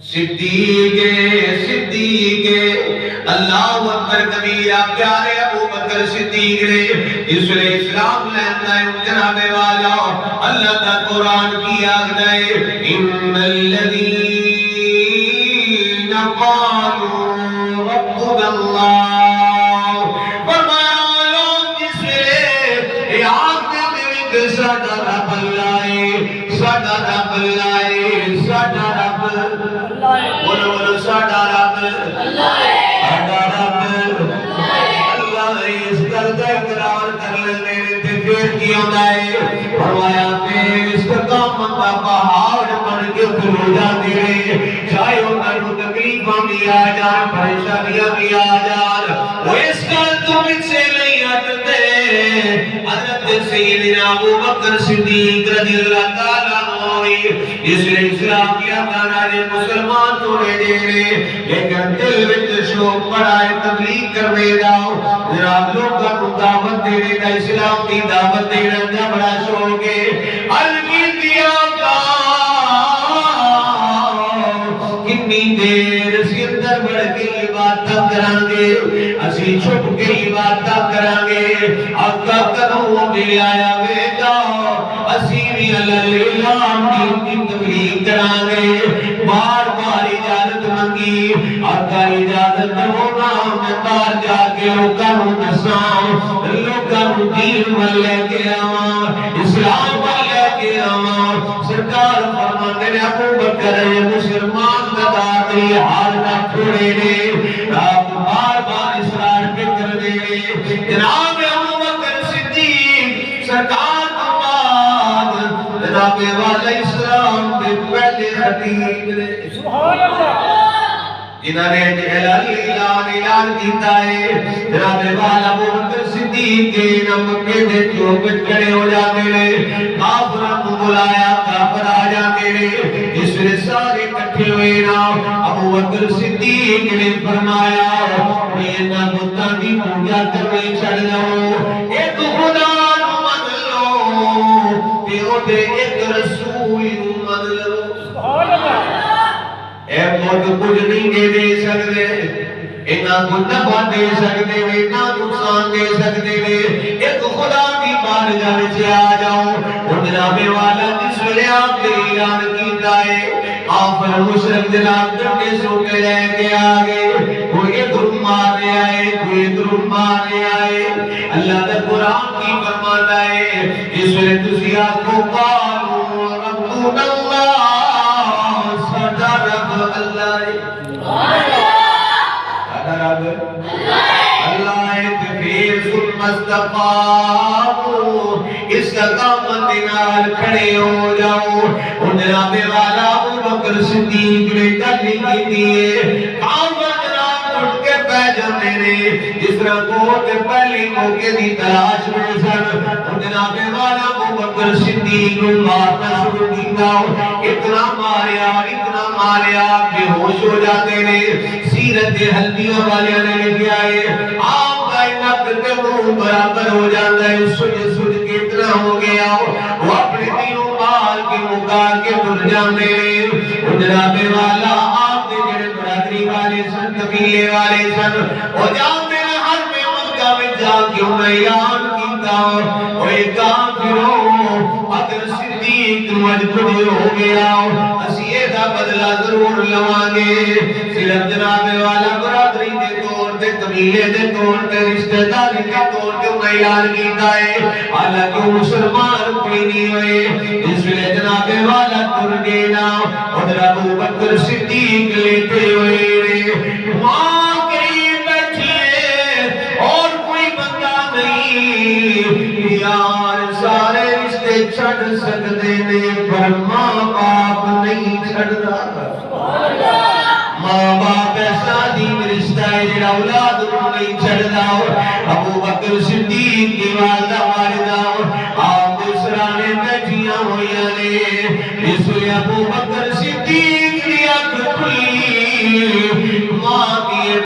صدیق اللہ اکبر کبیرہ پیارے ابو بکر صدیق نے اس نے اسلام لینا ہے جناب والا اللہ کا قرآن کی آگنا ہے ان الذین قالوا ربنا اللہ فرمایا لوگ جس نے آگنے میں ساڑھا رب اللہ ہے ساڑھا رب اللہ ہے ساڑھا رب بولو ساڑھا رب اللہ ہے اس درد اقرار کر لینے تے پھر کی ہوتا ہے فرمایا پھر استقامت کا پہاڑ بن کے کھلو جاتے ہیں چاہے انہوں کو تکلیفاں بھی آ جان پریشانیاں بھی آ جان وہ اس کال تم سے نہیں ہٹتے حضرت سیدنا ابو بکر صدیق رضی اللہ تعالیٰ اس نے اسلام کیا کانا نے مسلمان تو نے دینے لیکن دل وچ شوق بڑا ہے تبلیغ کرنے جاؤ جناب لوگوں کو دعوت دینے کا اسلام کی دعوت دینے کا بڑا شوق ہے الگیدیا کا کتنی دیر اسی اندر بڑھ کے عبادت کرانگے اسی چھپ کے عبادت کرانگے آقا قدموں میں آیا بیٹا اسی بھی اللہ کی تبلیغ کرانگے بار بار اجازت منگی آقا اجازت ہونا میں بار جا کے لوگوں نساں لوگوں دین ملے کے آمان اسلام ملے کے آمان سرکار فرمانے نے ابو بکر مسلمان دادی حال نہ چھوڑے نے آپ بار بار اسرار فکر دے جناب ابو بکر صدیق سرکار کو بعد جناب والا اسلام کے پہلے خطیب نے سبحان اللہ جنہوں نے اعلان کیتا ہے جناب والا ابو بکر صدیق کے نام کے دے چوکٹ کھڑے ہو جاتے ہیں کافروں کو بلایا کافر آ جاتے ہیں اس نے سارے اکٹھے ہوئے نا ابو بکر صدیق نے فرمایا یہ نہ بتاں کی پوجا کرنے چھڑ جاؤ ایک خدا نو من لو تے اوتے ایک رسول نو من لو سبحان اللہ اے موت کچھ نہیں دے سکتے انہاں کو نفع دے سکتے ہیں انہاں نقصان دے سکتے ہیں ایک خدا کی بارگاہ وچ آ جاؤ اور جناب والا جس ویلے آپ نے اعلان کیتا ہے کافر مشرک جناب ڈنڈے سوٹے لے کے آگے کوئی ادھر مارنے آئے کوئی ادھر مارنے آئے اللہ نے قرآن کی فرماتا ہے جس ویلے تسی آنکھوں قالوا ربنا اللہ ساڈا رب اللہ ہے رب اللہ ہے پھر ثم استقاموا استقامت نال کھڑے ہو جاؤ اور جناب والا ابو بکر صدیق نے گل کی ہے کافر جناب اٹھ کے پہ جاتے نے جس طرح کو تے پہلی موقع دی تلاش میں سن اور جناب والا ابو بکر صدیق نے مارنا شروع کیتا اتنا ماریا بے ہوش ہو جاتے نے سیرت حلبیوں والے نے لکھا ہے آپ کا نک کے منہ برابر ہو جاتا ہے سج کے اتنا ہو گیا وہ اپنے دینوں مال کے مکا کے بھر جاتے ہیں جناب والا آپ کے جڑے برادری والے سن قبیلے والے سن وہ جانتے ہیں ہر میں مکہ میں جا کے اعلان کیتا اوے کافروں اگر صدیق مجبور ہو گیا اسی دا بدلہ ضرور لوانگے صرف جناب والا برادری دے طور تے قبیلے دے طور تے رشتہ داری دے طور تے اعلان کیتا ہے حالانکہ مسلمان کوئی نہیں ہوئے اس ویلے جناب والا تر گیا اور ابو بکر صدیق لیتے ہوئے ماں قریب بیٹھیے اور کوئی بندہ نہیں یار سارے رشتے چھڑ سکتے نے پر ماں باپ نہیں چھڑنا ماں باپ ایسا دین رشتہ ہے جڑا اولاد کو نہیں چھڑنا ابو بکر صدیق کی والدہ والدہ